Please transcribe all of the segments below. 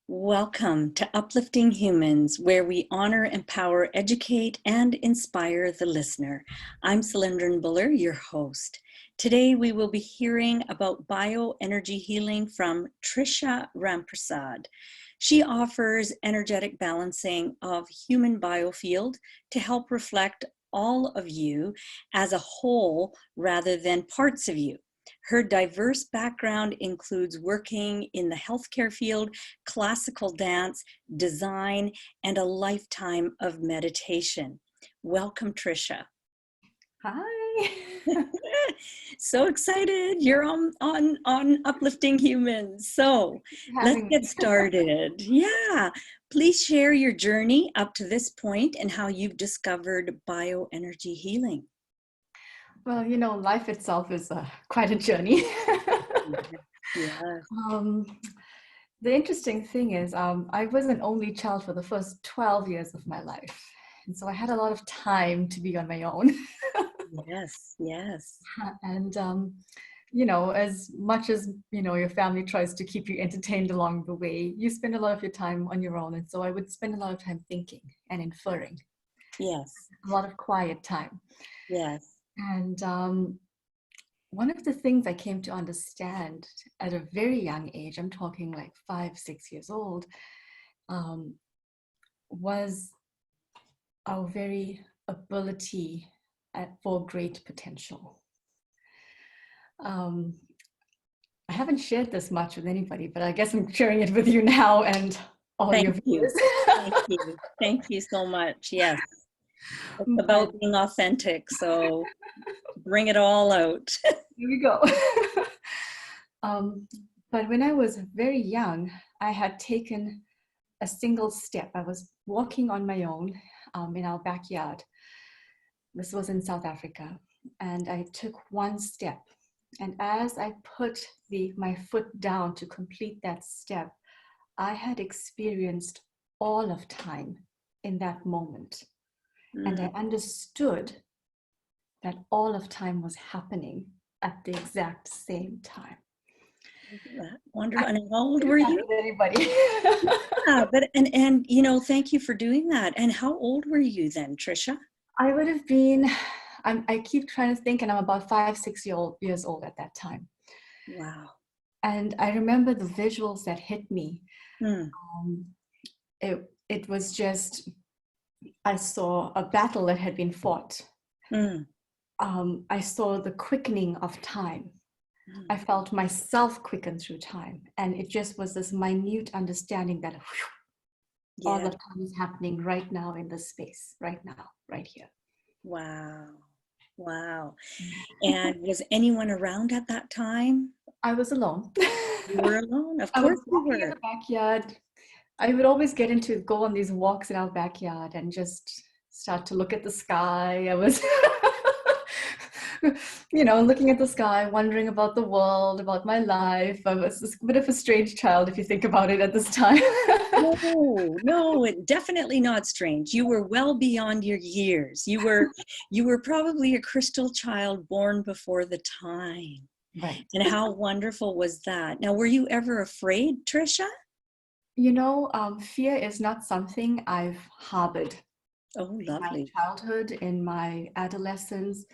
Welcome to Uplifting Humans, where we honor, empower, educate, and inspire the listener. I'm Cylindrin Buller, your host. Today we will be hearing about bioenergy healing from Trisha Rampersad. She offers energetic balancing of human biofield to help reflect all of you as a whole rather than parts of you. Her diverse background includes working in the healthcare field, classical dance, design, and a lifetime of meditation. Welcome, Trisha. Hi. So excited. You're on Uplifting Humans. So let's get started. Yeah. Please share your journey up to this point and how you've discovered bioenergy healing. Well, life itself is quite a journey. Yeah. The interesting thing is I was an only child for the first 12 years of my life. And so I had a lot of time to be on my own. Yes, yes. And, as much as, your family tries to keep you entertained along the way, you spend a lot of your time on your own. And so I would spend a lot of time thinking and inferring. Yes. A lot of quiet time. Yes. And one of the things I came to understand at a very young age, I'm talking like 5, 6 years old, was our very ability for great potential. I haven't shared this much with anybody, but I guess I'm sharing it with you now and all your viewers. Thank you. Thank you so much. Yes. It's about being authentic, so bring it all out. Here we go. But when I was very young, I had taken a single step. I was walking on my own in our backyard. This was in South Africa. And I took one step. And as I put my foot down to complete that step, I had experienced all of time in that moment. And I understood that all of time was happening at the exact same time. Wonderful. And how old were you? Anybody? Yeah, but and thank you for doing that. And how old were you then, Trisha? I would have been. I keep trying to think, and I'm about 5, 6 years old at that time. Wow. And I remember the visuals that hit me. It was just, I saw a battle that had been fought. I saw the quickening of time. I felt myself quicken through time. And it just was this minute understanding that all of time is happening right now in this space, right now, right here. Wow. Wow. And was anyone around at that time? I was alone. You were alone? Of course you were. In the backyard. I would always go on these walks in our backyard and just start to look at the sky. I was, looking at the sky, wondering about the world, about my life. I was a bit of a strange child, if you think about it at this time. No, definitely not strange. You were well beyond your years. You were probably a crystal child born before the time. Right. And how wonderful was that? Now, were you ever afraid, Trisha? Fear is not something I've harbored. Oh, lovely. In my childhood, in my adolescence.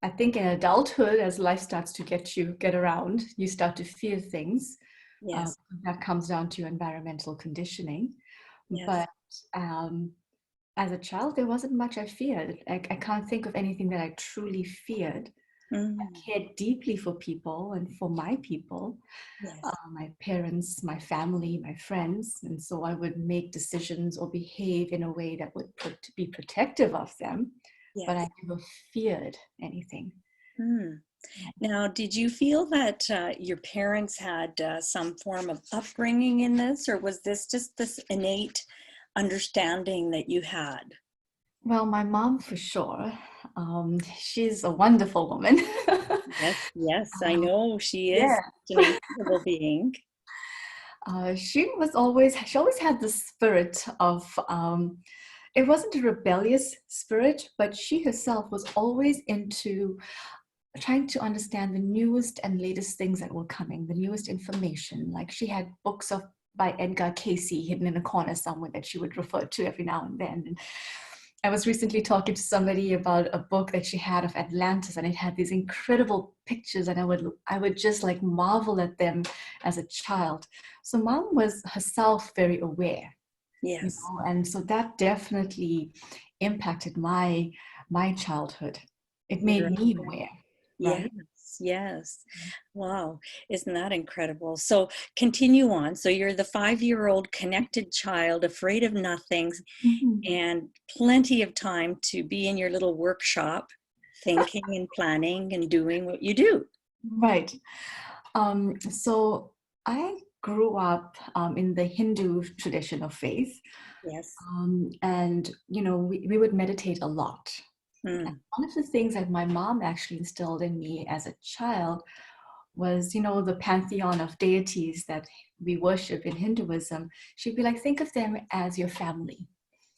I think in adulthood, as life starts to get around, you start to fear things. Yes. That comes down to environmental conditioning. Yes. But as a child, there wasn't much I feared. I can't think of anything that I truly feared. I cared deeply for people and for my people, my parents, my family, my friends. And so I would make decisions or behave in a way that would be protective of them. But I never feared anything. Now, did you feel that your parents had some form of upbringing in this, or was this just this innate understanding that you had? Well, my mom, for sure. She's a wonderful woman. Yes, I know she is an incredible being. She always had the spirit of, it wasn't a rebellious spirit, but she herself was always into trying to understand the newest and latest things that were coming, the newest information. Like she had books of by Edgar Casey hidden in a corner somewhere that she would refer to every now and then. And I was recently talking to somebody about a book that she had of Atlantis, and it had these incredible pictures, and I would just like marvel at them as a child. So mom was herself very aware, you Yes. know, and so that definitely impacted my childhood. It made me Right. aware, Yes, right? yes. Wow, isn't that incredible? So continue on. So you're the 5-year-old connected child, afraid of nothing, Mhm. and plenty of time to be in your little workshop, thinking and planning and doing what you do. Right. So I grew up in the Hindu tradition of faith, Yes. and you know we would meditate a lot. And Mm, one of the things that my mom actually instilled in me as a child was, you know, the pantheon of deities that we worship in Hinduism. She'd be like, think of them as your family.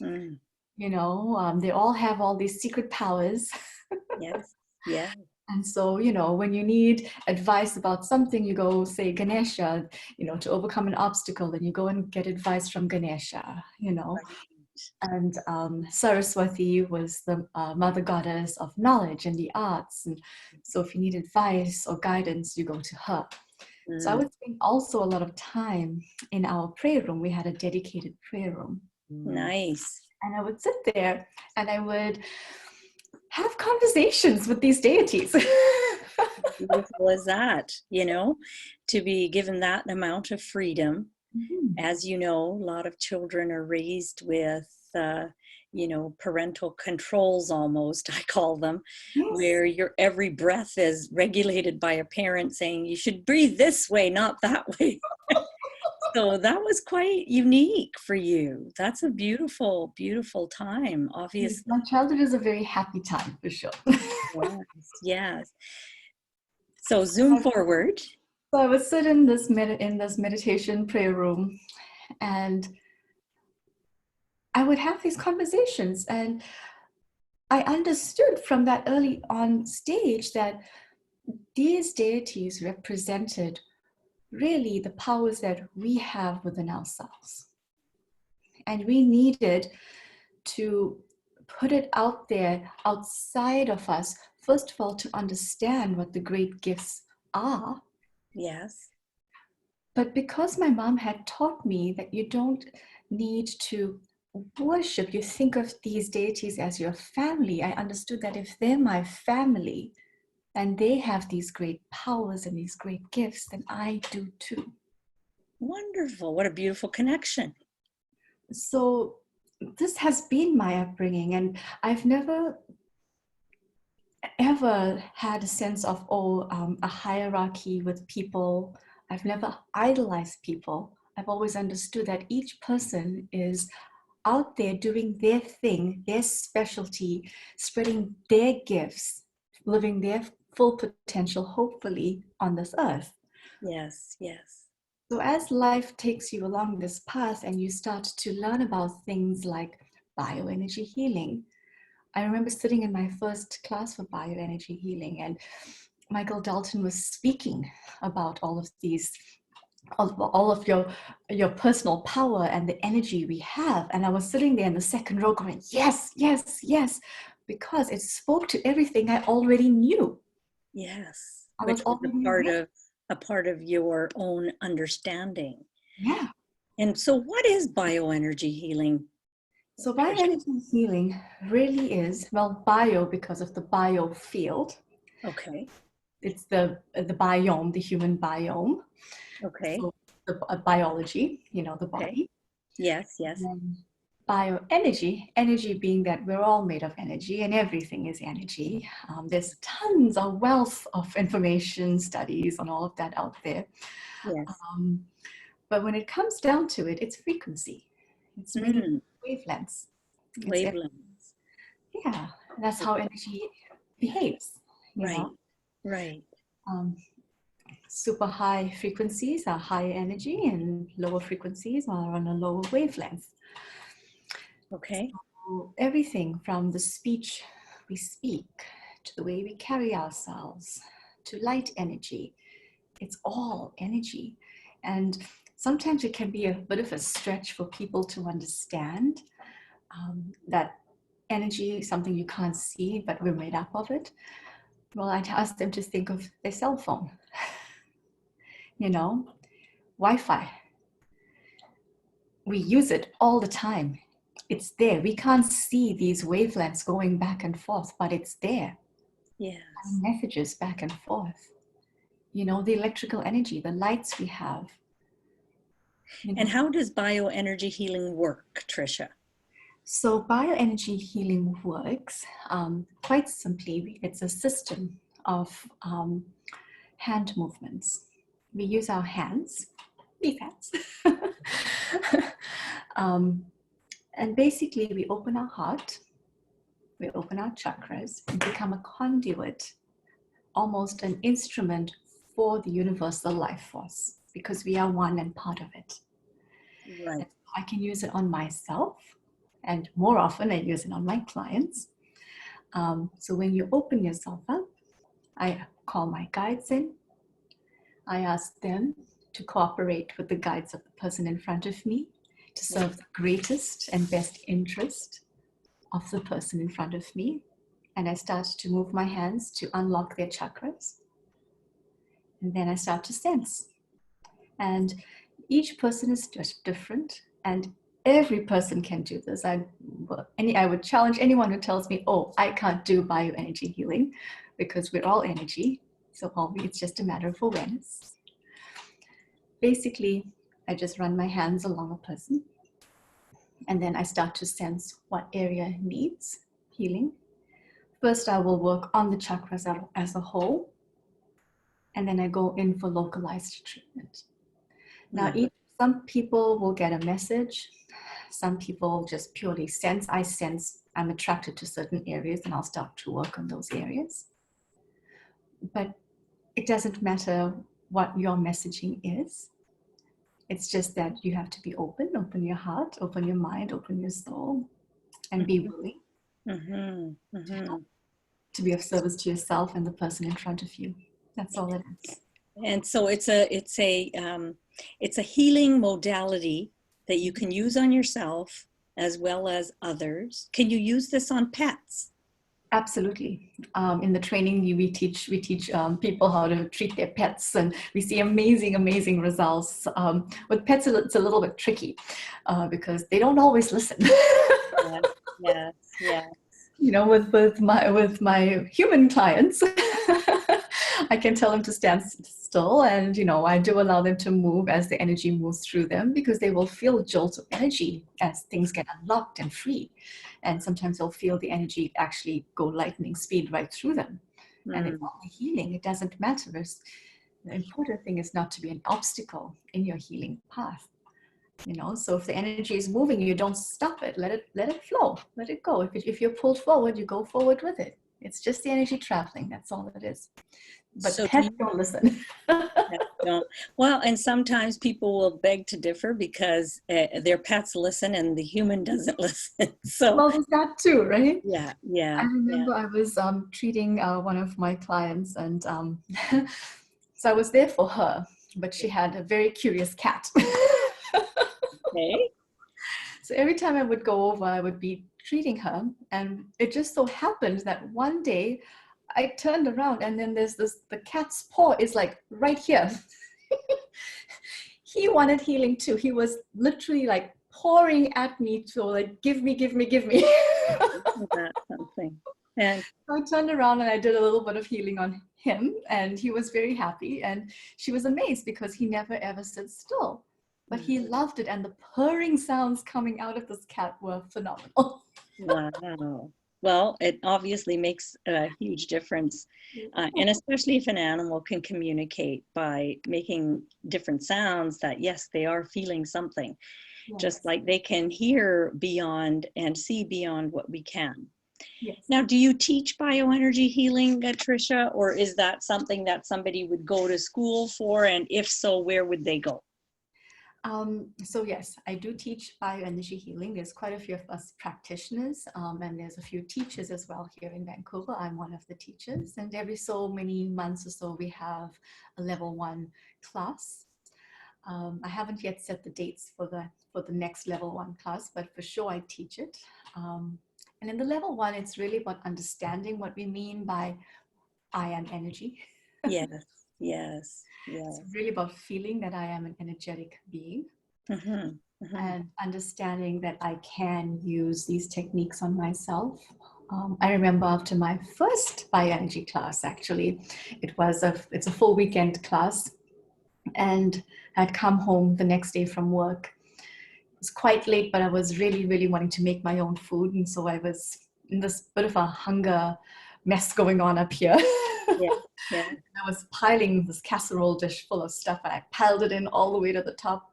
mm. You know, they all have all these secret powers. Yes, yeah, And so, you know, when you need advice about something, you go say Ganesha, you know, to overcome an obstacle, and you go and get advice from Ganesha, you know. right. And Saraswati was the mother goddess of knowledge and the arts. And so if you need advice or guidance, you go to her. So I Mm, would spend also a lot of time in our prayer room. We had a dedicated prayer room. nice. And I would sit there and I would have conversations with these deities. Beautiful is that, to be given that amount of freedom. Mhm. As you know, a lot of children are raised with, parental controls almost, I call them, Yes. where your every breath is regulated by a parent saying you should breathe this way, not that way. So that was quite unique for you. That's a beautiful, beautiful time, Yes, obviously. my childhood is a very happy time for sure. Yes, yes. So zoom forward. So I would sit in this meditation prayer room, and I would have these conversations, and I understood from that early on stage that these deities represented really the powers that we have within ourselves. And we needed to put it out there outside of us, first of all, to understand what the great gifts are. Yes, But because my mom had taught me that you don't need to worship, you think of these deities as your family, I understood that if they're my family and they have these great powers and these great gifts, then I do too. wonderful. What a beautiful connection. So this has been my upbringing, and I've never ever had a sense of a hierarchy with people. I've never idolized people. I've always understood that each person is out there doing their thing, their specialty, spreading their gifts, living their full potential, hopefully, on this earth. Yes, yes. So, as life takes you along this path and you start to learn about things like bioenergy healing, I remember sitting in my first class for bioenergy healing, and Michael Dalton was speaking about all of these, all of your personal power and the energy we have. And I was sitting there in the second row going, yes, yes, yes, because it spoke to everything I already knew. Yes, I was which was already a part aware. of a part of your own understanding. Yeah. And so what is bioenergy healing, So Trisha? bioenergy healing really is, well, bio because of the bio field. Okay. It's the biome, the human biome. Okay. So the biology, you know, the Okay. body. Yes, yes. And bioenergy, energy being that we're all made of energy and everything is energy. There's tons of wealth of information, studies, and all of that out there. Yes. Um, but when it comes down to it, it's frequency. It's really Mm, wavelengths. It's wavelengths. yeah, that's how energy behaves. You Right. know, Right. um, super high frequencies are high energy, and lower frequencies are on a lower wavelength. Okay. So everything from the speech we speak to the way we carry ourselves to light energy, it's all energy. And sometimes it can be a bit of a stretch for people to understand that energy is something you can't see, but we're made up of it. Well, I'd ask them to think of their cell phone, Wi-Fi. We use it all the time. It's there. We can't see these wavelengths going back and forth, but it's there. Yes. Messages back and forth. The electrical energy, the lights we have. And how does bioenergy healing work, Trisha? So bioenergy healing works quite simply. It's a system of hand movements. We use our hands, these hands. And basically we open our heart, we open our chakras and become a conduit, almost an instrument for the universal life force, because we are one and part of it. Right. I can use it on myself, and more often I use it on my clients. So when you open yourself up, I call my guides in. I ask them to cooperate with the guides of the person in front of me to serve the greatest and best interest of the person in front of me. And I start to move my hands to unlock their chakras. And then I start to sense. And each person is just different, and every person can do this. I would challenge anyone who tells me, oh, I can't do bioenergy healing, because we're all energy. So it's just a matter of awareness. Basically, I just run my hands along a person, and then I start to sense what area needs healing. First, I will work on the chakras as a whole, and then I go in for localized treatment. Now, some people will get a message. Some people just purely sense. I sense I'm attracted to certain areas, and I'll start to work on those areas. But it doesn't matter what your messaging is. It's just that you have to be open your heart, open your mind, open your soul, and be willing to be of service to yourself and the person in front of you. That's all it is. And so it's a healing modality that you can use on yourself as well as others. Can you use this on pets? Absolutely. In the training, we teach people how to treat their pets, and we see amazing results. With pets, it's a little bit tricky because they don't always listen. Yes. With my human clients, I can tell them to stand still, and I do allow them to move as the energy moves through them, because they will feel jolts of energy as things get unlocked and free. And sometimes they'll feel the energy actually go lightning speed right through them. And it's only healing. It doesn't matter. The important thing is not to be an obstacle in your healing path. So if the energy is moving, you don't stop it. Let it flow. Let it go. If you're pulled forward, you go forward with it. It's just the energy traveling. That's all it is. But so pets don't listen. Don't. Well, and sometimes people will beg to differ because their pets listen and the human doesn't listen. So well, there's that too, right? Yeah. I remember I was treating one of my clients, and so I was there for her, but she had a very curious cat. Okay. So every time I would go over, I would be treating her, and it just so happened that one day I turned around, and then the cat's paw is like right here. He wanted healing too. He was literally like pouring at me to like, give me. That's something. And I turned around and I did a little bit of healing on him, and he was very happy, and she was amazed because he never ever stood still. But he loved it, and the purring sounds coming out of this cat were phenomenal. Wow. Well, it obviously makes a huge difference. And especially if an animal can communicate by making different sounds that, yes, they are feeling something. Yes. Just like they can hear beyond and see beyond what we can. Yes. Now, do you teach bioenergy healing, Trisha, or is that something that somebody would go to school for? And if so, where would they go? So yes, I do teach bioenergy healing. There's quite a few of us practitioners, and there's a few teachers as well here in Vancouver. I'm one of the teachers, and every so many months or so we have a level 1 class. I haven't yet set the dates for the next level 1 class, but for sure I teach it. And in the level 1, it's really about understanding what we mean by I am energy. Yes, yes, It's yes. really about feeling that I am an energetic being, Mm-hmm, mm-hmm. and understanding that I can use these techniques on myself. I remember after my first bioenergy class, actually, it's a full weekend class, and I'd come home the next day from work. It was quite late, but I was really, really wanting to make my own food, and so I was in this bit of a hunger mess going on up here. Yeah, yeah. I was piling this casserole dish full of stuff, and I piled it in all the way to the top,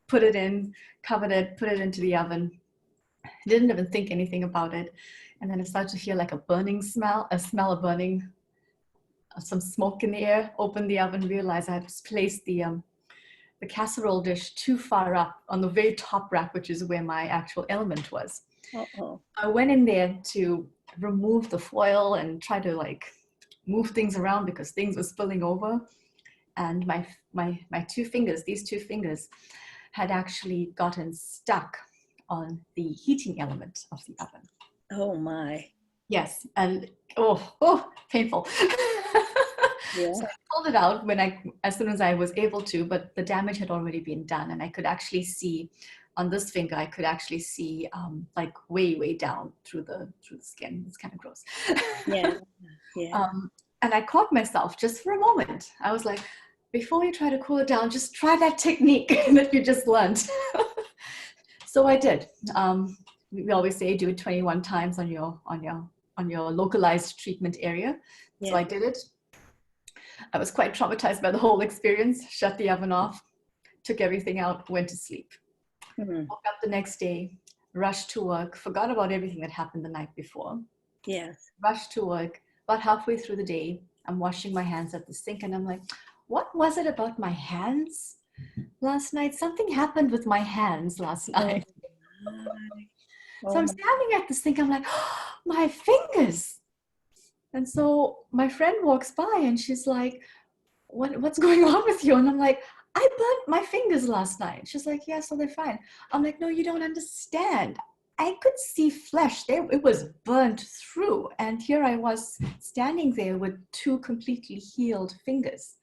put it in, covered it, put it into the oven. Didn't even think anything about it. And then I started to feel like a smell of burning, some smoke in the air. Opened the oven, realized I had placed the casserole dish too far up on the very top rack, which is where my actual element was. Uh-oh. I went in there to remove the foil and try to like move things around because things were spilling over. And my two fingers, these two fingers, had actually gotten stuck on the heating element of the oven. Oh my. Yes, and painful. Yeah. So I pulled it out as soon as I was able to, but the damage had already been done, and I could actually see on this finger. I could actually see like way down through the skin. It's kind of gross. Yeah. Yeah. And I caught myself just for a moment. I was like, before you try to cool it down, just try that technique that you just learned. So I did. We always say do it 21 times on your localized treatment area. So Yeah. I did it. I was quite traumatized by the whole experience. Shut the oven off, took everything out, went to sleep. Mm-hmm. Woke up the next day, rushed to work, forgot about everything that happened the night before. Yes. Rushed to work. About halfway through the day, I'm washing my hands at the sink, and I'm like, what was it about my hands last night? Something happened with my hands last Oh night. my. So Oh I'm my. standing at the sink, I'm like, oh, my fingers. And so my friend walks by and she's like, what's going on with you? And I'm like, I burnt my fingers last night. She's like, yeah, so they're fine. I'm like, no, you don't understand. I could see flesh. It was burnt through. And here I was standing there with two completely healed fingers.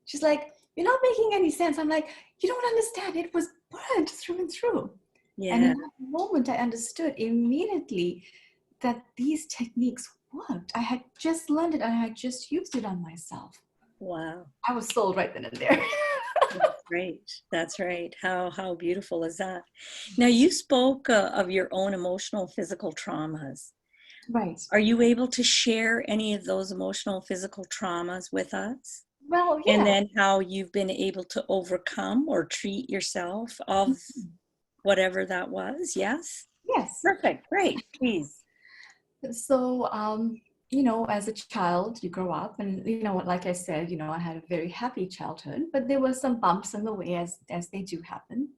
She's like, you're not making any sense. I'm like, you don't understand. It was burnt through and through. And Yeah. in that moment, I understood immediately that these techniques worked. I had just learned it and I had just used it on myself. Wow. I was sold right then and there. That's great. That's right. How beautiful is that? Now you spoke of your own emotional, physical traumas. Right. Are you able to share any of those emotional, physical traumas with us? Well, And yeah. then how you've been able to overcome or treat yourself of whatever that was? Yes? Yes. Perfect. Great. Please. So, as a child, you grow up, and like I said, I had a very happy childhood, but there were some bumps in the way, as they do happen.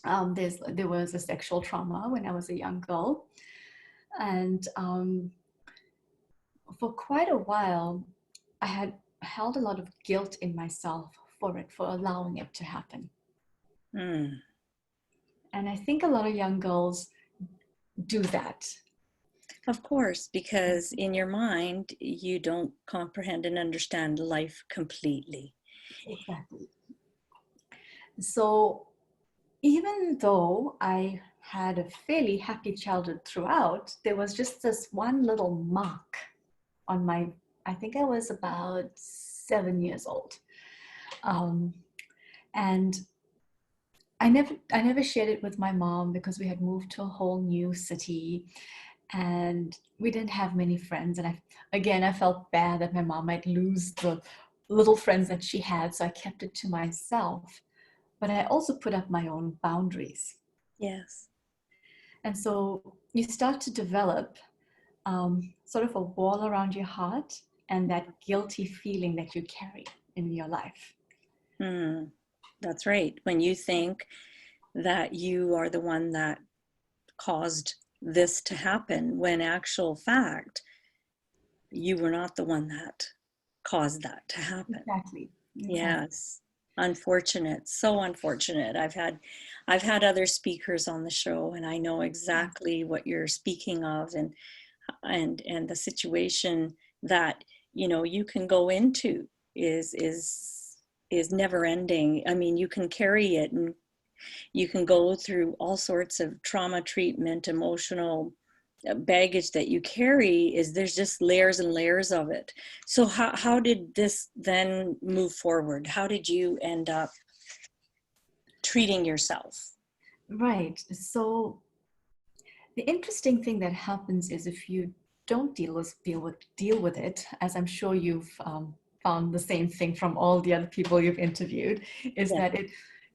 There was a sexual trauma when I was a young girl, and for quite a while, I had held a lot of guilt in myself for allowing it to happen. Mm. And I think a lot of young girls do that. Of course, because in your mind, you don't comprehend and understand life completely. Exactly. So even though I had a fairly happy childhood throughout, there was just this one little mark on I think I was about 7 years old. And I never shared it with my mom because we had moved to a whole new city and we didn't have many friends. And I felt bad that my mom might lose the little friends that she had. So I kept it to myself. But I also put up my own boundaries. Yes. And so you start to develop sort of a wall around your heart and that guilty feeling that you carry in your life. Mm. That's right. When you think that you are the one that caused this to happen, when actual fact, you were not the one that caused that to happen. Exactly. Yes. Unfortunate, so unfortunate. I've had other speakers on the show, and I know Yeah. exactly what you're speaking of, and the situation that you can go into is never ending. I mean, you can carry it, and you can go through all sorts of trauma treatment, emotional baggage that you carry. Is there's just layers and layers of it. So how did this then move forward? How did you end up treating yourself? Right. So the interesting thing that happens is if you don't deal with it, as I'm sure you've found the same thing from all the other people you've interviewed, is Yeah. that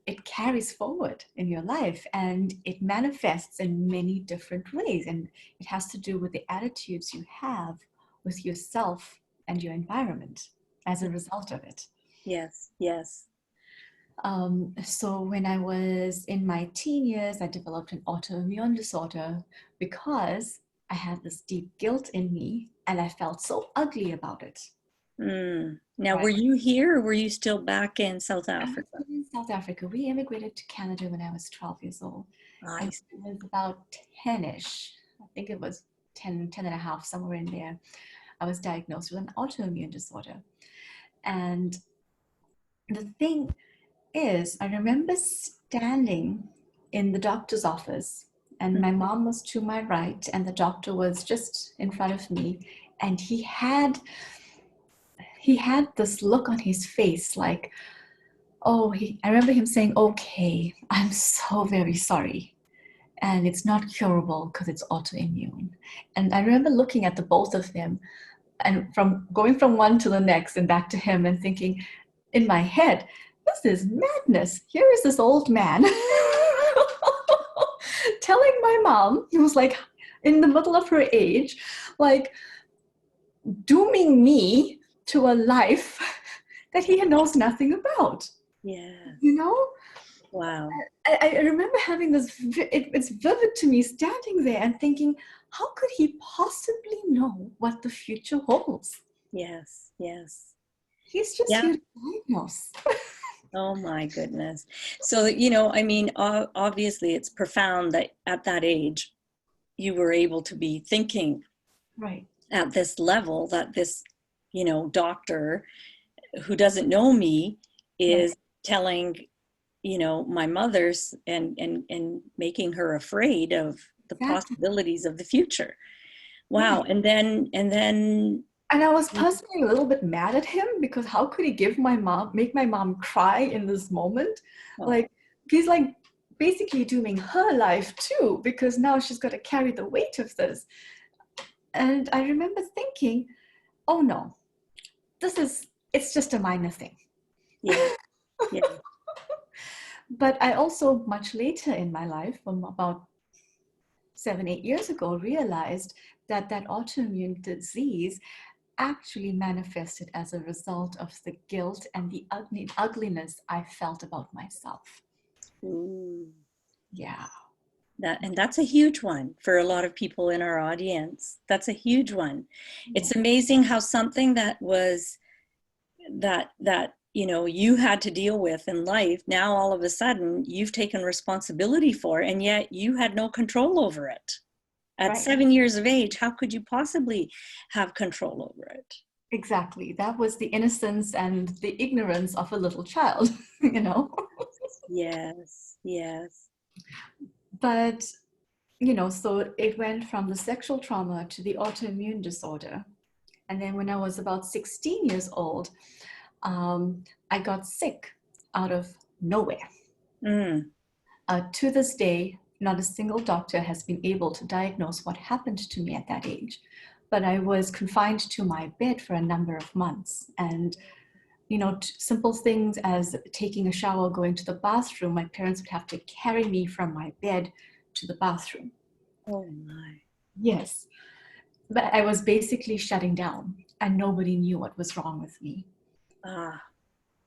it carries forward in your life and it manifests in many different ways, and it has to do with the attitudes you have with yourself and your environment as a result of it. Yes, yes. So when I was in my teen years, I developed an autoimmune disorder because I had this deep guilt in me and I felt so ugly about it. Now, were Right. you here or were you still back in South I was Africa? in South Africa. We immigrated to Canada when I was 12 years old. I And see. I was about 10-ish. I think it was 10 and a half, somewhere in there. I was diagnosed with an autoimmune disorder. And the thing is, I remember standing in the doctor's office, and my mom was to my right, and the doctor was just in front of me, and he had this look on his face like, oh, I remember him saying, okay, I'm so very sorry. And it's not curable because it's autoimmune. And I remember looking at the both of them and from going from one to the next and back to him and thinking in my head, this is madness. Here is this old man telling my mom, who's like in the middle of her age, like dooming me to a life that he knows nothing about, you Yes. know? Wow. I remember having this, it's vivid to me standing there and thinking, how could he possibly know what the future holds? Yes. Yes. He's just Yeah. here to diagnose. Oh my goodness. So, I mean, obviously it's profound that at that age you were able to be thinking Right, at this level that this, doctor who doesn't know me right, is telling, my mother's and making her afraid of the exactly. possibilities of the future. Wow. Right. And then And I was personally a little bit mad at him because how could he make my mom cry in this moment? oh, Like, he's like basically dooming her life too, because now she's got to carry the weight of this. And I remember thinking, oh no, it's just a minor thing. yeah, yeah. But I also, much later in my life, from about 7, 8 years ago, realized that that autoimmune disease actually manifested as a result of the guilt and the ugliness I felt about myself. Ooh. Yeah, And that's a huge one for a lot of people in our audience. That's a huge one. yeah, It's amazing how something that was that you had to deal with in life, now all of a sudden you've taken responsibility for, and yet you had no control over it. At right. 7 years of age, how could you possibly have control over it? Exactly. That was the innocence and the ignorance of a little child, you know? Yes, yes. But, so it went from the sexual trauma to the autoimmune disorder. And then when I was about 16 years old, I got sick out of nowhere. Mm. To this day, not a single doctor has been able to diagnose what happened to me at that age. But I was confined to my bed for a number of months. And, simple things as taking a shower, going to the bathroom, my parents would have to carry me from my bed to the bathroom. Oh my. Yes. But I was basically shutting down, and nobody knew what was wrong with me. Ah.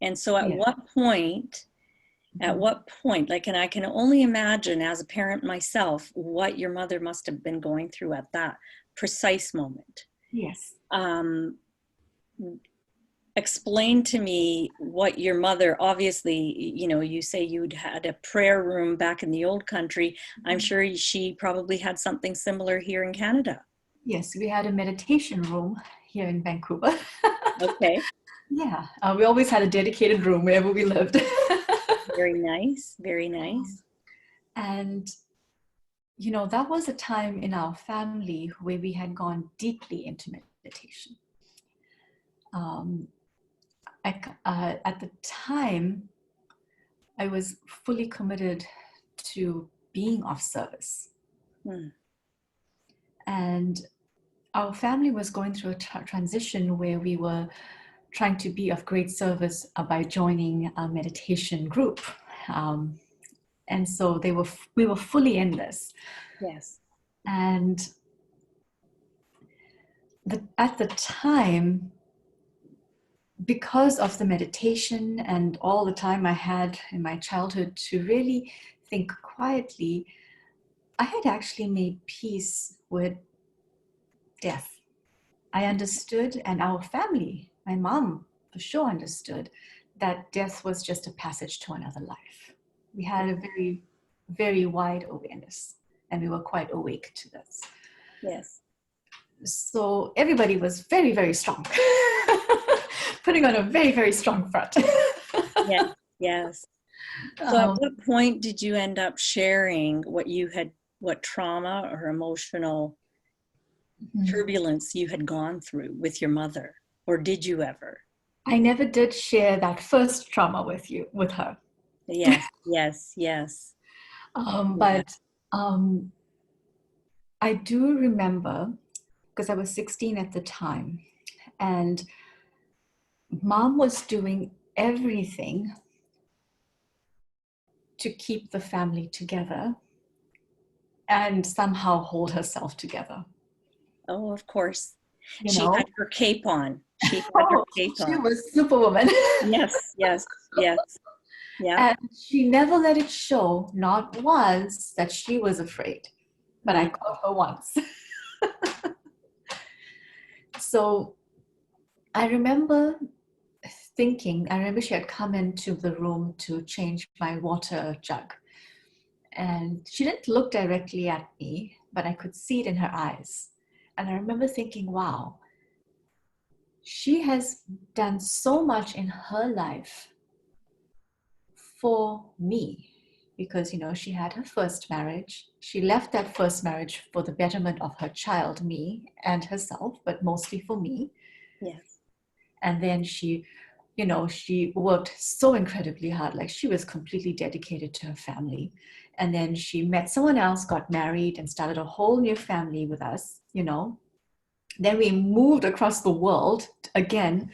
And so at Yeah. what point, at Mhm. what point, like, and I can only imagine as a parent myself, what your mother must have been going through at that precise moment. Yes. Um, explain to me what your mother, obviously, you say you'd had a prayer room back in the old country. I'm sure she probably had something similar here in Canada. Yes, we had a meditation room here in Vancouver. Okay. Yeah, we always had a dedicated room wherever we lived. Very nice. Very nice. And, that was a time in our family where we had gone deeply into meditation. At the time, I was fully committed to being of service. And our family was going through a transition where we were trying to be of great service by joining a meditation group. And so we were fully in this. Yes. And at the time, because of the meditation and all the time I had in my childhood to really think quietly, I had actually made peace with death. I understood, and our family, my mom for sure understood, that death was just a passage to another life. We had a very, very wide awareness, and we were quite awake to this. Yes. So everybody was very, very strong, putting on a very, very strong front. Yes. Yes. So at what point did you end up sharing what trauma or emotional turbulence you had gone through with your mother? Or did you ever? I never did share that first trauma with her. Yes, yes, yes. But I do remember, because I was 16 at the time, and mom was doing everything to keep the family together and somehow hold herself together. Oh, of course. You She know? had her cape on. She had her cape on. She was Superwoman. Yes, yes, yes. Yeah. And she never let it show, not once, that she was afraid. But I caught her once. So I remember she had come into the room to change my water jug. And she didn't look directly at me, but I could see it in her eyes. And I remember thinking, wow, she has done so much in her life for me. Because, she had her first marriage. She left that first marriage for the betterment of her child, me, and herself, but mostly for me. Yes. And then she worked so incredibly hard. Like, she was completely dedicated to her family. And then she met someone else, got married, and started a whole new family with us, Then we moved across the world again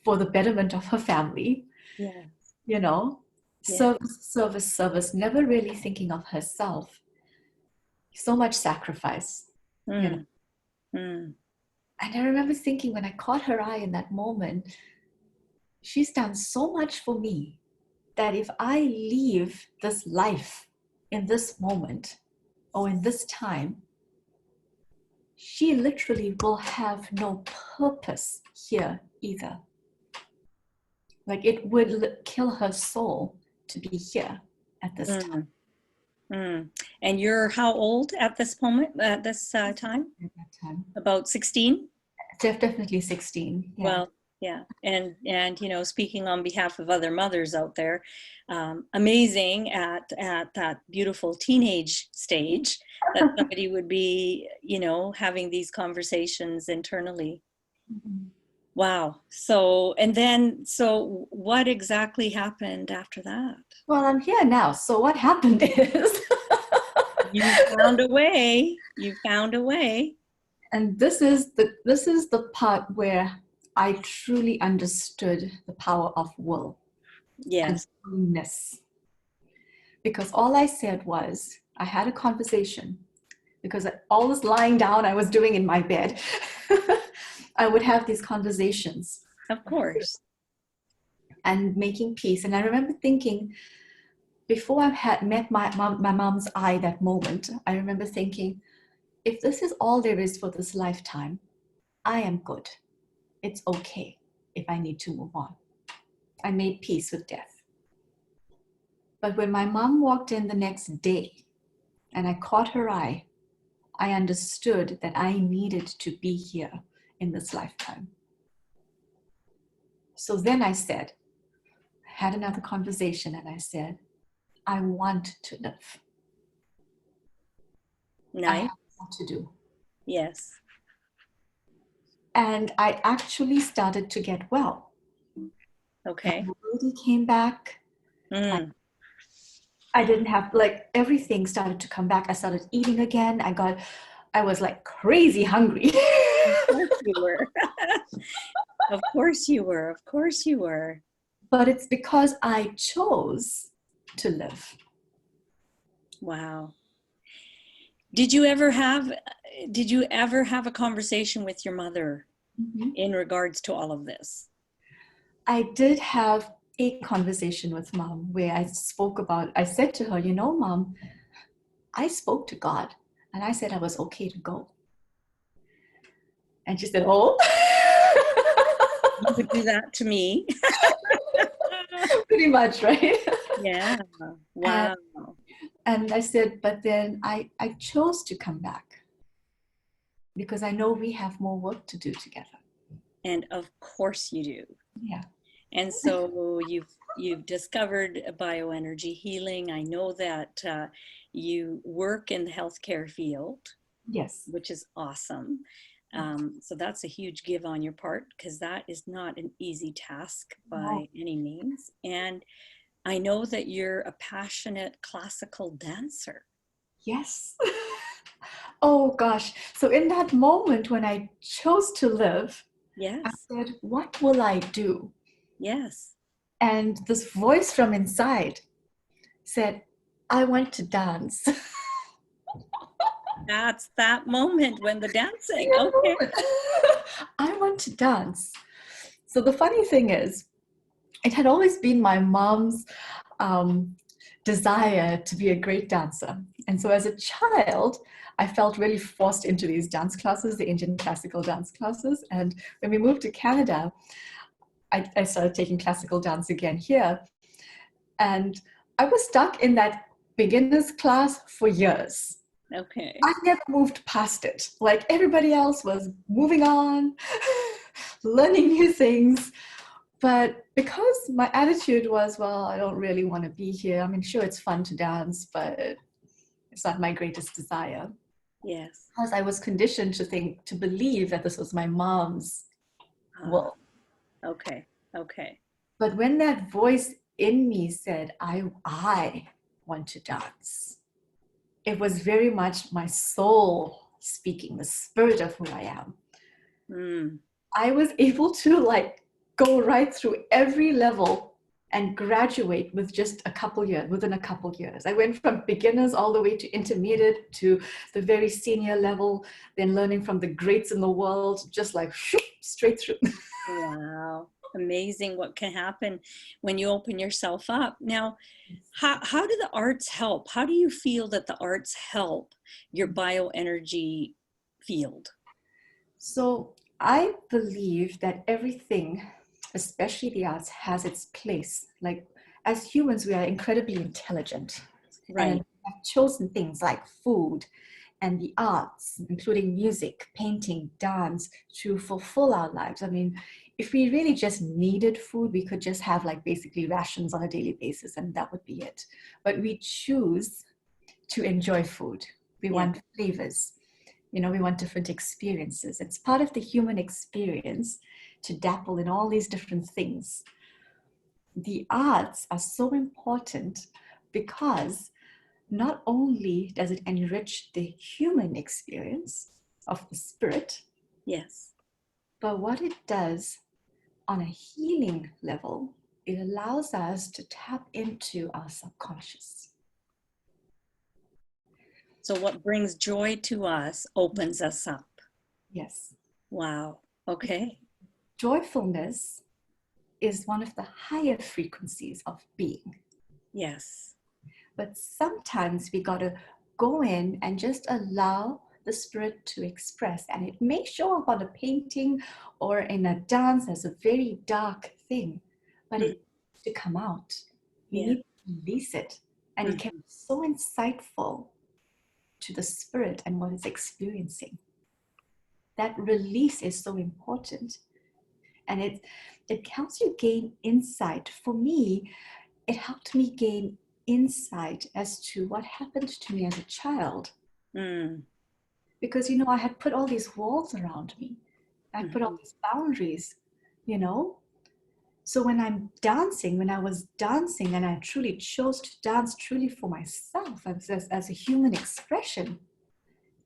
for the betterment of her family. Yes. Yeah. Service, never really thinking of herself. So much sacrifice. And I remember thinking, when I caught her eye in that moment, she's done so much for me that if I leave this life in this moment or in this time, she literally will have no purpose here either. Like, it would kill her soul to be here at this time. And you're how old at this moment, at this time? At that time. About 16? Definitely 16. Yeah. Well, yeah. And speaking on behalf of other mothers out there, amazing at that beautiful teenage stage that somebody would be, having these conversations internally. Wow. So what exactly happened after that? Well, I'm here now. So what happened is You found a way. You found a way. And this is the part where I truly understood the power of will. Yes. And willingness. Because all I said was, I had a conversation, because all this lying down I was doing in my bed, I would have these conversations. Of course. And making peace. And I remember thinking, before I had met my mom's eye that moment, I remember thinking, if this is all there is for this lifetime, I am good. It's okay. if I need to move on. I made peace with death. But when my mom walked in the next day and I caught her eye, I understood that I needed to be here in this lifetime. So then I had another conversation and I said, I want to live. I Nice. have what to do. Yes. And I actually started to get well. Okay. My mobility came back. Mm. I didn't have, like, everything started to come back. I started eating again. I was like crazy hungry. Of course you were. Of course you were. Of course you were. But it's because I chose to live. Wow. Did you ever have a conversation with your mother in regards to all of this? I did have a conversation with mom where I said to her, mom, I spoke to God and I said I was okay to go. And she said, oh. You would do that to me. Pretty much, right? Yeah. Wow. And I said, but then I chose to come back because I know we have more work to do together. And of course you do. Yeah. And so you've discovered bioenergy healing. I know that you work in the healthcare field. Yes. Which is awesome. So that's a huge give on your part, because that is not an easy task by any means. And I know that you're a passionate classical dancer. Yes. Oh gosh. So in that moment when I chose to live, Yes. I said, what will I do? Yes. And this voice from inside said, I want to dance. That's that moment when the dancing. Okay. I want to dance. So the funny thing is, it had always been my mom's desire to be a great dancer. And so as a child, I felt really forced into these dance classes, the Indian classical dance classes. And when we moved to Canada, I started taking classical dance again here. And I was stuck in that beginner's class for years. Okay. I never moved past it. Like everybody else was moving on, learning new things. But because my attitude was, well, I don't really want to be here. I mean, sure, it's fun to dance, but it's not my greatest desire. Yes. Because I was conditioned to believe that this was my mom's will. Okay. Okay. But when that voice in me said, I want to dance, it was very much my soul speaking, the spirit of who I am. I was able to go right through every level and graduate with just within a couple years. I went from beginners all the way to intermediate to the very senior level, then learning from the greats in the world, just straight through. Wow. Amazing what can happen when you open yourself up. Now, how do the arts help? How do you feel that the arts help your bioenergy field? So I believe that everything, especially the arts, has its place. Like, as humans, we are incredibly intelligent. Right. And we have chosen things like food and the arts, including music, painting, dance, to fulfill our lives. I mean, if we really just needed food, we could just have basically rations on a daily basis and that would be it. But we choose to enjoy food. We want flavors. We want different experiences. It's part of the human experience to dabble in all these different things. The arts are so important because not only does it enrich the human experience of the spirit, yes, but what it does on a healing level, it allows us to tap into our subconscious. So what brings joy to us opens us up. Yes. Wow. Okay. Joyfulness is one of the higher frequencies of being. Yes. But sometimes we got to go in and just allow the spirit to express. And it may show up on a painting or in a dance as a very dark thing, but it needs to come out. We Yeah. need to release it. And it can be so insightful to the spirit and what it's experiencing. That release is so important. And it helps you gain insight. For me, it helped me gain insight as to what happened to me as a child. Because, I had put all these walls around me. I put all these boundaries, So when I was dancing and I truly chose to dance truly for myself as a human expression,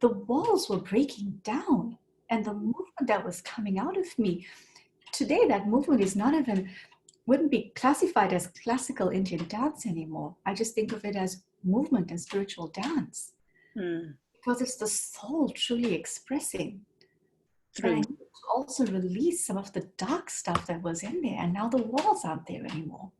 the walls were breaking down and the movement that was coming out of me. Today, that movement is not even, wouldn't be classified as classical Indian dance anymore. I just think of it as movement and spiritual dance. Because it's the soul truly expressing. And I need to also release some of the dark stuff that was in there, and now the walls aren't there anymore.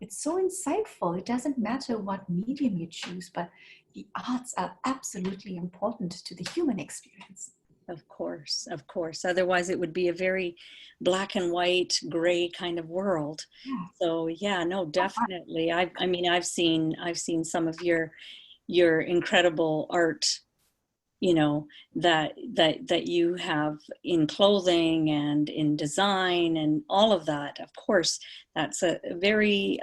It's so insightful. It doesn't matter what medium you choose, but the arts are absolutely important to the human experience. Of course, of course. Otherwise, it would be a very black and white, gray kind of world. Yeah. So, yeah, no, definitely. I've seen some of your incredible art, that you have in clothing and in design and all of that. Of course, that's a very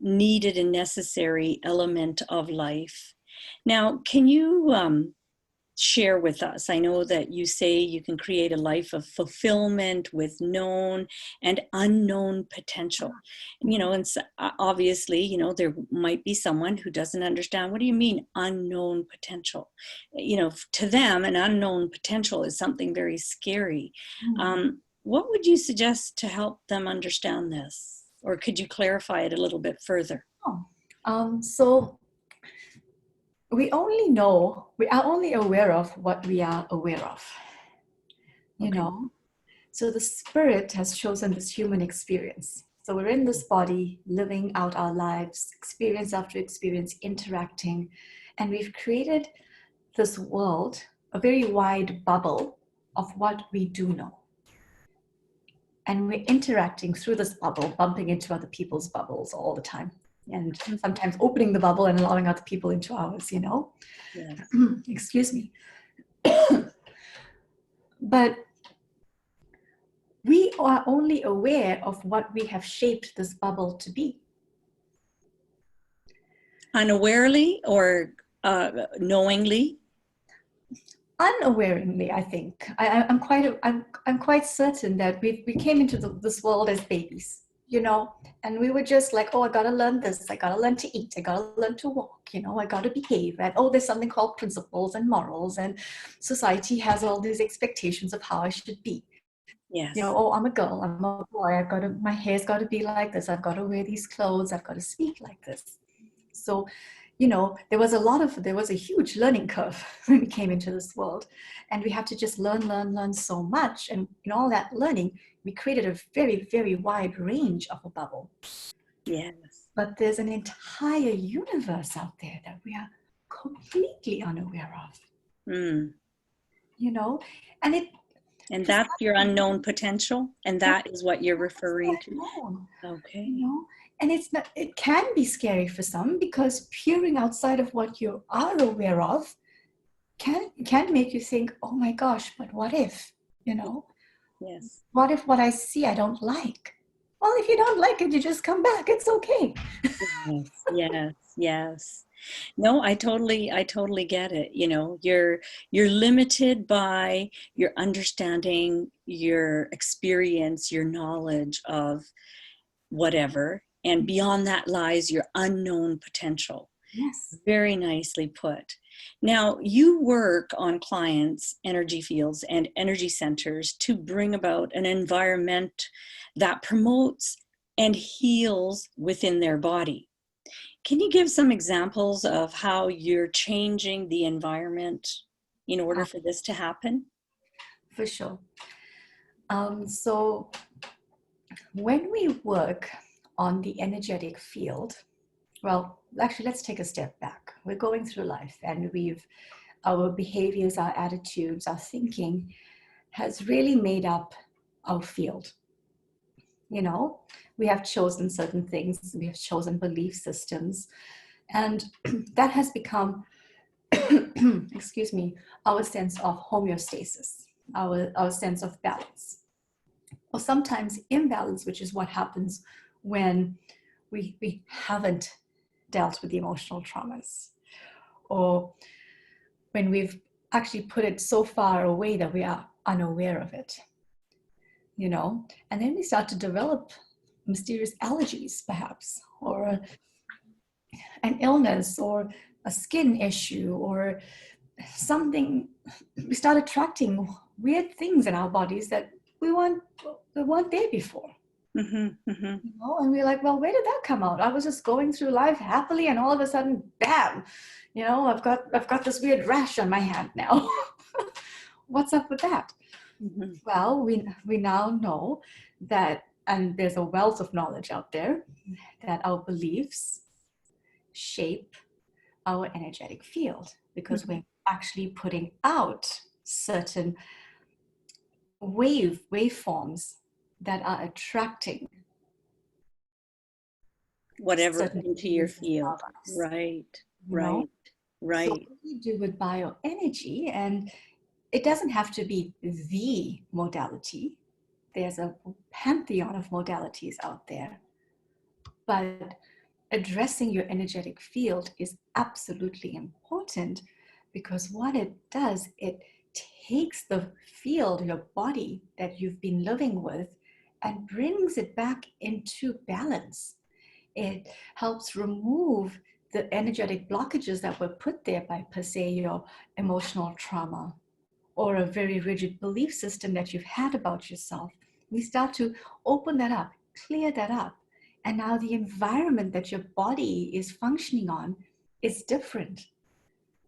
needed and necessary element of life. Now, can you share with us? I know that you say you can create a life of fulfillment with known and unknown potential. And so, obviously, there might be someone who doesn't understand, what do you mean unknown potential? To them, an unknown potential is something very scary. What would you suggest to help them understand this? Or could you clarify it a little bit further? So we are only aware of what we are aware of, So the spirit has chosen this human experience. So we're in this body, living out our lives, experience after experience, interacting, and we've created this world, a very wide bubble of what we do know. And we're interacting through this bubble, bumping into other people's bubbles all the time. And sometimes opening the bubble and allowing other people into ours, Yes. Excuse me. But we are only aware of what we have shaped this bubble to be. Unawarely or knowingly? Unawarely, I think. I'm quite certain that we came into this world as babies, and we were just like, oh, I gotta learn this, I gotta learn to eat, I gotta learn to walk, I gotta behave, and there's something called principles and morals, and society has all these expectations of how I should be. Yes. I'm a girl, I'm a boy, my hair's got to be like this, I've got to wear these clothes, I've got to speak like this. So, there was a huge learning curve when we came into this world, and we had to just learn so much. And in all that learning, we created a very, very wide range of a bubble. Yes. But there's an entire universe out there that we are completely unaware of. And that's your unknown potential, and that is what you're referring to. Okay. And it can be scary for some, because peering outside of what you are aware of can make you think, oh my gosh, but what if, Yes. What if what I see I don't like? Well, if you don't like it, you just come back. It's okay. Yes. No, I totally get it. You're limited by your understanding, your experience, your knowledge of whatever. And beyond that lies your unknown potential. Yes. Very nicely put. Now, you work on clients' energy fields and energy centers to bring about an environment that promotes and heals within their body. Can you give some examples of how you're changing the environment in order for this to happen? For sure. So when we work on the energetic field, well, actually, let's take a step back. we're going through life, and our behaviors, our attitudes, our thinking has really made up our field. You know, we have chosen certain things, we have chosen belief systems, and that has become, excuse me, our sense of homeostasis, our sense of balance, or sometimes imbalance, which is what happens when we haven't dealt with the emotional traumas, or when we've actually put it so far away that we are unaware of it, you know. And then we start to develop mysterious allergies, perhaps, or an illness, or a skin issue, or something. We start attracting weird things in our bodies that we weren't there before. Mm-hmm, mm-hmm. You know, and we're like, well, where did that come out? I was just going through life happily, and all of a sudden, bam! You know, I've got this weird rash on my hand now. What's up with that? Mm-hmm. Well, we now know that, and there's a wealth of knowledge out there, that our beliefs shape our energetic field, because Mm-hmm. we're actually putting out certain waveforms that are attracting Whatever certain into your experiences in field. our lives, Right, you know. right, So right. what we do with bioenergy, and it doesn't have to be the modality. There's a pantheon of modalities out there, but addressing your energetic field is absolutely important, because what it does, it takes the field, your body that you've been living with, and brings it back into balance. It helps remove the energetic blockages that were put there by, per se, your emotional trauma, or a very rigid belief system that you've had about yourself. We start to open that up, clear that up. And now the environment that your body is functioning on is different.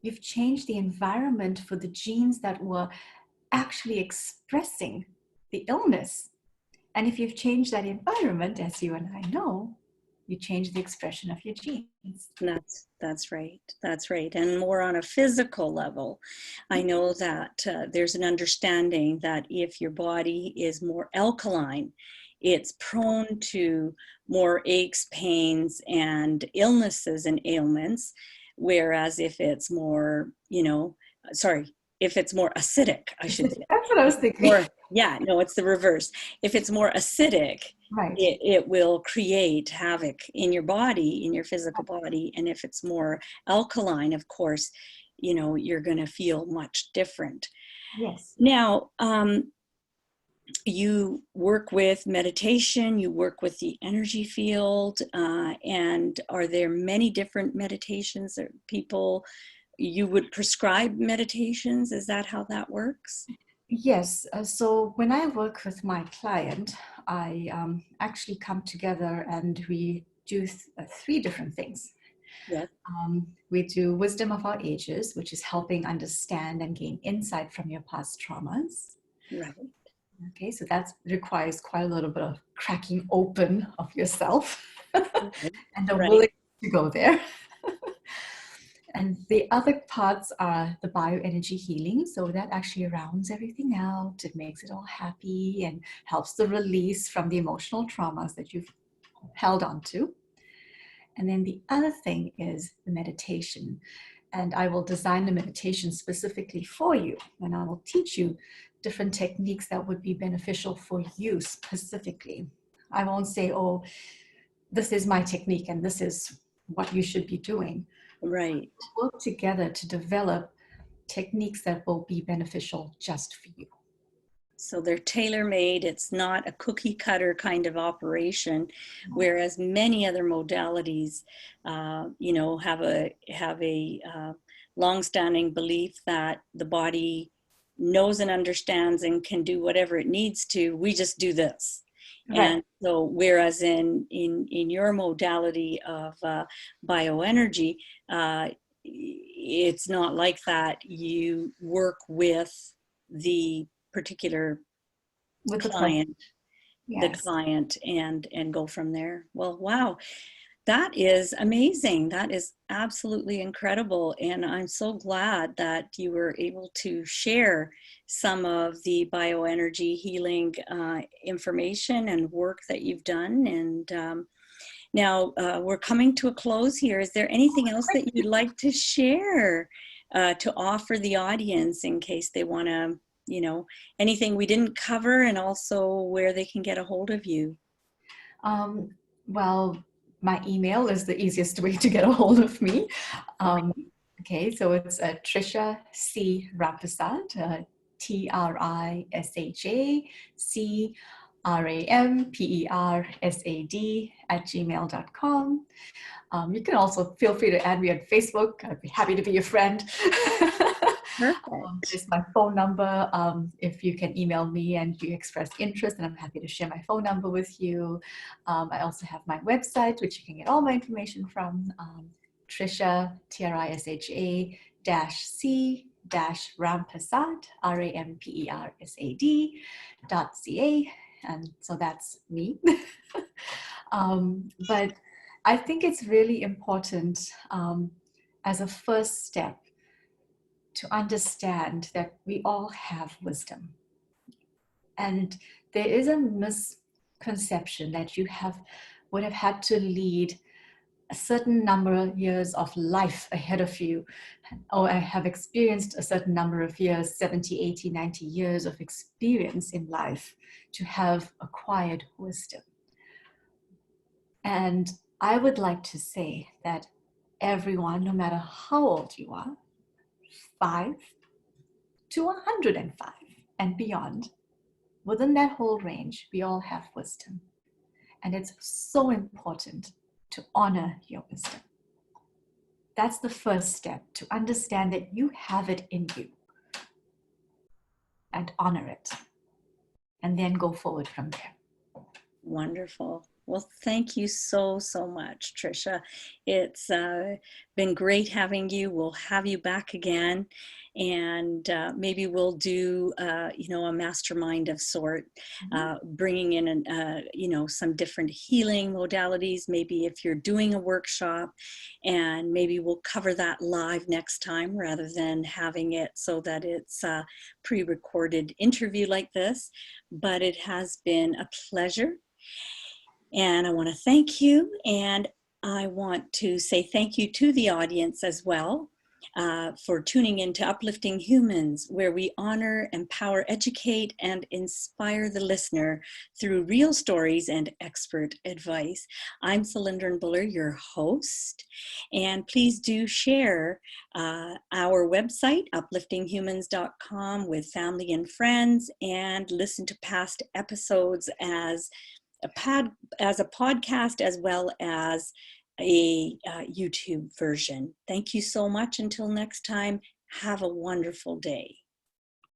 You've changed the environment for the genes that were actually expressing the illness. And if you've changed that environment, as you and I know, you change the expression of your genes. That's right. That's right. And more on a physical level, I know that there's an understanding that if your body is more alkaline, it's prone to more aches, pains, and illnesses and ailments. Whereas if it's more, if it's more acidic, I should say. That's what I was thinking. Yeah, no, it's the reverse. If it's more acidic, Right. it will create havoc in your body, in your physical body. And if it's more alkaline, of course, you're going to feel much different. Yes. Now, you work with meditation, you work with the energy field, and are there many different meditations that you would prescribe meditations? Is that how that works? Yes. So when I work with my client, I actually come together and we do three different things. Yes. We do wisdom of our ages, which is helping understand and gain insight from your past traumas. Right. Okay, so that requires quite a little bit of cracking open of yourself and a Right. willingness to go there. And the other parts are the bioenergy healing. So that actually rounds everything out. It makes it all happy and helps the release from the emotional traumas that you've held on to. And then the other thing is the meditation. And I will design the meditation specifically for you. And I will teach you different techniques that would be beneficial for you specifically. I won't say, oh, this is my technique and this is what you should be doing. Right. We'll work together to develop techniques that will be beneficial just for you. So they're tailor-made. It's not a cookie cutter kind of operation, whereas many other modalities, have a long-standing belief that the body knows and understands and can do whatever it needs to. We just do this. Right. And so, whereas in your modality of bioenergy, it's not like that. You work with the particular With client, yes. and go from there. Well, wow. That is amazing. That is absolutely incredible. And I'm so glad that you were able to share some of the bioenergy healing information and work that you've done. And now we're coming to a close here. Is there anything else that you'd like to share to offer the audience in case they want to, anything we didn't cover, and also where they can get a hold of you? Well, my email is the easiest way to get a hold of me. Okay, so it's Trisha C Rampersad, TRISHACRAMPERSAD @gmail.com. You can also feel free to add me on Facebook. I'd be happy to be your friend. Perfect. There's my phone number. If you can email me and you express interest, then I'm happy to share my phone number with you. I also have my website, which you can get all my information from, Trisha, TRISHA C Rampersad, RAMPERSAD.ca. And so that's me. But I think it's really important as a first step to understand that we all have wisdom. And there is a misconception that you would have had to lead a certain number of years of life ahead of you, or have experienced a certain number of years, 70, 80, 90 years of experience in life to have acquired wisdom. And I would like to say that everyone, no matter how old you are, 5 to 105 and beyond, within that whole range, we all have wisdom. And it's so important to honor your wisdom. That's the first step, to understand that you have it in you and honor it, and then go forward from there. Wonderful. Well, thank you so, so much, Trisha. It's been great having you. We'll have you back again, and maybe we'll do, a mastermind of sort, bringing in, some different healing modalities. Maybe if you're doing a workshop, and maybe we'll cover that live next time rather than having it so that it's a pre-recorded interview like this. But it has been a pleasure. And I want to thank you, and I want to say thank you to the audience as well for tuning in to Uplifting Humans, where we honor, empower, educate, and inspire the listener through real stories and expert advice. I'm Cylindrin Buller, your host, and please do share our website, upliftinghumans.com, with family and friends, and listen to past episodes as a podcast, as well as a YouTube version. Thank you so much. Until next time, have a wonderful day.